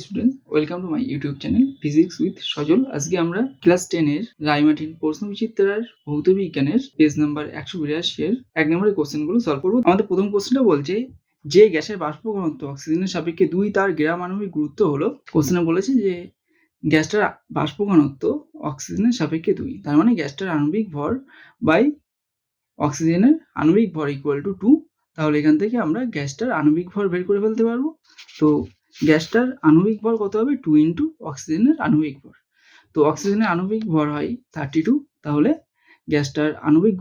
Student, welcome to my YouTube channel physics with Sajal. আজকে আমরা class 10 এর রায়মার্টিন প্রশ্নবিচিত্রার ভৌত বিজ্ঞানের পেজ নাম্বার 182 এর 1 নম্বরের কোশ্চেনগুলো সলভ করব। আমাদের প্রথম কোশ্চেনটা বলছে যে গ্যাসের বাষ্প ঘনত্ব অক্সিজেনের সাপেক্ষে 2 তার গ্রাম আণবিক গুরুত্ব হলো। কোশ্চেনে বলেছে যে গ্যাসটার বাষ্প ঘনত্ব অক্সিজেনের সাপেক্ষে 2, তার মানে গ্যাসটার আণবিক ভর বাই অক্সিজেনের আণবিক ভর ইকুয়াল টু 2। তাহলে এখান থেকে আমরা গ্যাসটার আণবিক ভর বের করে ফেলতে পারবো। তো গ্যাসটার আণবিক ভর কত হবে? 2 ইন্টু অক্সিজেনের আণবিক ভর। তো অক্সিজেনের আণবিক ভর হয় 32, তাহলে গ্যাসটার আণবিক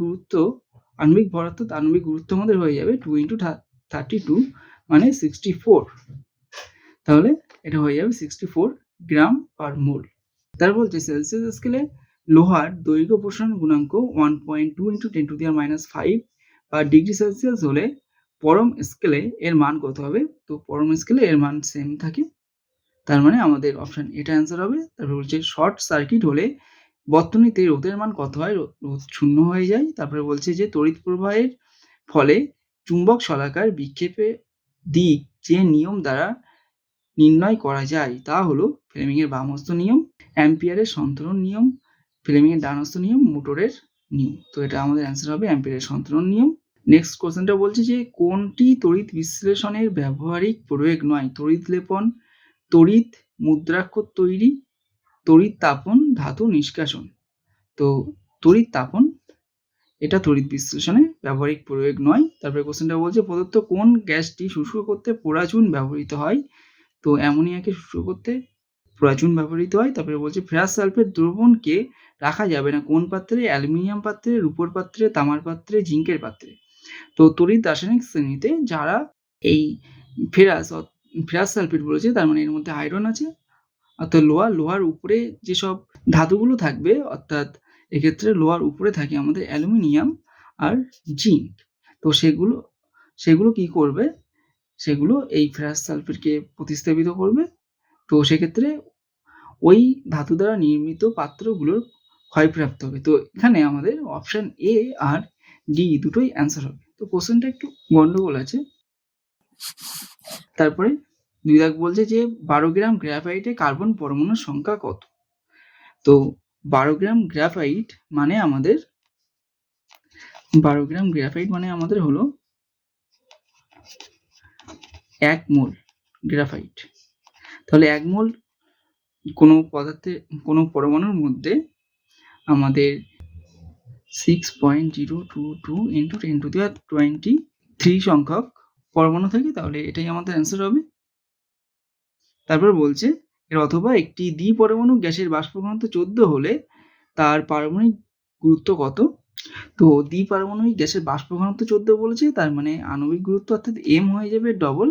ভর অর্থাৎ আণবিক গুরুত্ব আমাদের হয়ে যাবে 2 ইন্টু 32 মানে 64। তাহলে এটা হয়ে যাবে 64 গ্রাম পার মোল। তার বলছে সেলসিয়াস স্কেলে লোহার দৈর্ঘ্য প্রসারণ গুণাঙ্ক 1.2 ইন্টু 10⁻⁵ বা ডিগ্রি সেলসিয়াস হলে পরম স্কেলে এর মান কত হবে? তো পরম স্কেলে এর মান সেম থাকে, তার মানে আমাদের অপশন এটা অ্যান্সার হবে। তারপর বলছে শর্ট সার্কিট হলে বর্তনীতে রোধের মান কত হয়? রোধ শূন্য হয়ে যায়। তারপরে বলছে যে তড়িৎ প্রবাহের ফলে চুম্বক শলাকার বিক্ষেপের দিক যে নিয়ম দ্বারা নির্ণয় করা যায় তা হলো ফ্লেমিংয়ের বামহস্ত নিয়ম, অ্যাম্পিয়ারের সন্তরণ নিয়ম, ফ্লেমিংয়ের ডানহস্ত নিয়ম, মোটরের নিয়ম। তো এটা আমাদের অ্যান্সার হবে অ্যাম্পিয়ারের সন্তরণ নিয়ম। নেক্সট কোশ্চেনটা বলছে যে কোনটি তড়িৎ বিশ্লেষণের ব্যবহারিক প্রয়োগ নয়? তড়িৎ লেপন, তড়িৎ মুদ্রাক্ষর তৈরি, তড়িৎ তাপন, ধাতু নিষ্কাশন। তো তড়িৎ তাপন এটা তড়িৎ বিশ্লেষণে ব্যবহারিক প্রয়োগ নয়। তারপরে কোশ্চেনটা বলছে প্রদত্ত কোন গ্যাসটি শুষ্ক করতে পোড়া চুন ব্যবহৃত হয়? তো অ্যামোনিয়াকে শুষ্ক করতে পোড়া চুন ব্যবহৃত হয়। তারপরে বলছে ফেরাস সালফেট দ্রবণকে রাখা যাবে না কোন পাত্রে? অ্যালুমিনিয়াম পাত্রে, রূপোর পাত্রে, তামার পাত্রে, জিঙ্কের পাত্রে। তো তড়িৎ রাসায়নিক শ্রেণীতে যারা এই ফেরাস সালফেট বলেছে, তার মানে এর মধ্যে আয়রন আছে, অর্থাৎ লোহার উপরে যেসব ধাতুগুলো থাকবে, অর্থাৎ এক্ষেত্রে লোহার উপরে থাকে আমাদের অ্যালুমিনিয়াম আর জিঙ্ক। তো সেগুলো কি করবে? সেগুলো এই ফেরাস সালফেটকে প্রতিস্থাপিত করবে। তো সেক্ষেত্রে ওই ধাতু দ্বারা নির্মিত পাত্রগুলোর ক্ষয়প্রাপ্ত হবে। তো এখানে আমাদের অপশন এ আর ডি দুটোই অ্যান্সার হবে। তো কোশ্চেনটা একটু গন্ডগোল আছে। তারপরে 2 দাগ বলছে যে 12 গ্রাম গ্রাফাইটে কার্বন পরমাণুর সংখ্যা কত? তো 12 গ্রাম গ্রাফাইট মানে আমাদের হলো 1 মোল গ্রাফাইট। তাহলে 1 মোল কোনো পরমাণুর মধ্যে আমাদের 6.022 ইন্টু 10⁻23 সংখ্যক পরমাণু থাকে, তাহলে এটাই আমাদের অ্যান্সার হবে। তারপর বলছে এর অথবা একটি দ্বি পরমাণু গ্যাসের বাষ্প ঘনত্ব 14 হলে তার পারমাণবিক গুরুত্ব কত? তো দ্বি পারমাণবিক গ্যাসের বাষ্প ঘনত্ব 14 বলেছে, তার মানে আণবিক গুরুত্ব অর্থাৎ m হয়ে যাবে ডবল,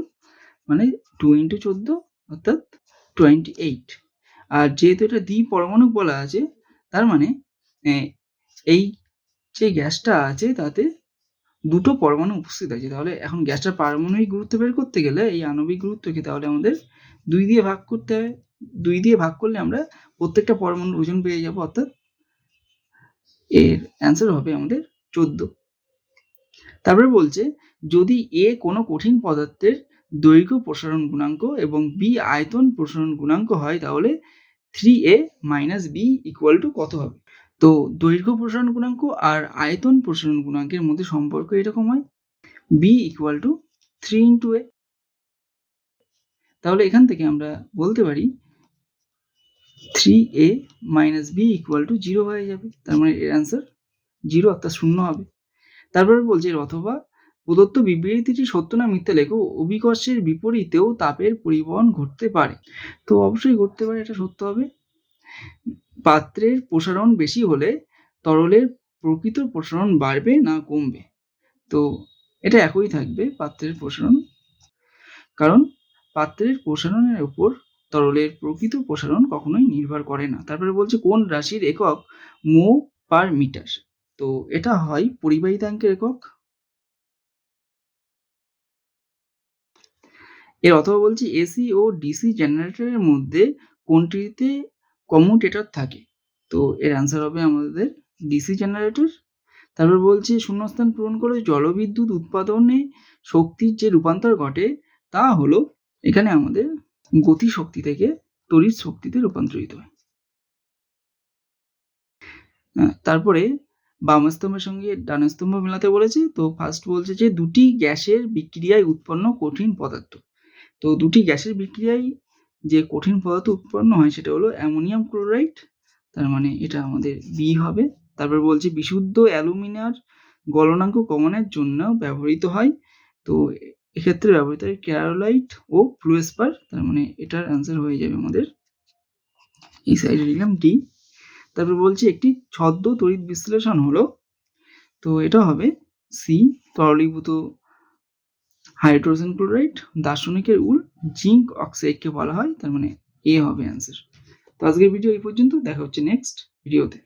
মানে 2 ইন্টু 14 অর্থাৎ 28। আর যেহেতু এটা দ্বি পরমাণুক বলা আছে, তার মানে এই যে গ্যাসটা আছে তাতে দুটো পরমাণু উপস্থিত আছে। তাহলে এখন গ্যাসটার পারমাণবিক গুরুত্ব বের করতে গেলে এই আণবিক গুরুত্বকে তাহলে আমাদের 2 দিয়ে ভাগ করতে হবে। 2 দিয়ে ভাগ করলে আমরা প্রত্যেকটা পরমাণুর ওজন পেয়ে যাব, অর্থাৎ এর অ্যান্সার হবে আমাদের 14। তারপরে বলছে যদি এ কোনো কঠিন পদার্থের দৈর্ঘ্য প্রসারণ গুণাঙ্ক এবং বি আয়তন প্রসারণ গুণাঙ্ক হয়, তাহলে 3a - b = কত হবে? তো দৈর্ঘ্য প্রসারণ গুণাঙ্ক আর আয়তন প্রসারণ গুণাঙ্কের মধ্যে সম্পর্ক এরকম হয়, b = 3 × a। তাহলে এখান থেকে আমরা বলতে পারি 3a - b = 0 হয়ে যাবে, তার মানে এর অ্যান্সার 0 অর্থাৎ 0 হবে। তারপরে বলছে অথবা প্রদত্ত বিবৃতিটি সত্য না মিথ্যা লেখো, অভিকর্ষের বিপরীতেও তাপের পরিবহন ঘটতে পারে। তো অবশ্যই ঘটতে পারে, এটা সত্য হবে। পাত্রের প্রসারণ বেশি হলে তরলের প্রকৃত প্রসারণ বাড়বে না কমবে? তো এটা একই থাকবে পাত্রের প্রসারণ, কারণ পাত্রের প্রসারণের উপর তরলের প্রকৃত প্রসারণ কখনোই নির্ভর করে না। তারপরে বলছে কোন রাশির একক মো পার মিটার? তো এটা হয় পরিবাহিতাঙ্কের একক। এর অথবা বলছি এসি ও ডিসি জেনারেটরের মধ্যে কোনটিতে কমিউটেটর থাকে? তো এর অ্যান্সার হবে আমাদের ডিসি জেনারেটর। তারপর বলছে শূন্যস্থান পূরণ করে জলবিদ্যুৎ উৎপাদনে শক্তির যে রূপান্তর ঘটে তা হলো, এখানে আমাদের গতি শক্তি থেকে তড়িৎ শক্তিতে রূপান্তরিত হয়। তারপরে বাম স্তম্ভের সঙ্গে ডান স্তম্ভ মেলাতে বলেছে। তো ফার্স্ট বলছে যে দুটি গ্যাসের বিক্রিয়ায় উৎপন্ন কঠিন পদার্থ। তো দুটি গ্যাসের বিক্রিয়ায় যে কঠিন পদার্থ উৎপন্ন হয় সেটা হলো অ্যামোনিয়াম ক্লোরাইড, তার মানে এটা আমাদের বি হবে। তারপর বলছে বিশুদ্ধ অ্যালুমিনিয়ার গলনাঙ্ক কমানোর জন্য ব্যবহৃত হয়। তো এক্ষেত্রে ব্যবহৃত হয় ক্যারোলাইট ও ফ্লুয়েসপার, তার মানে এটার অ্যান্সার হয়ে যাবে আমাদের এই সাইডে লিখলাম ডি। তারপর বলছি একটি ছদ্ম তড়িৎ বিশ্লেষণ হলো, তো এটা হবে সি, তরলীভূত হাইড্রোজেন ক্লোরাইড, দার্শনিকের উল, জিঙ্ক অক্সাইডকে বলা হয়, তার মানে এ হবে অ্যান্সার। তো আজকের ভিডিও এই পর্যন্ত, দেখা হচ্ছে নেক্সট ভিডিওতে।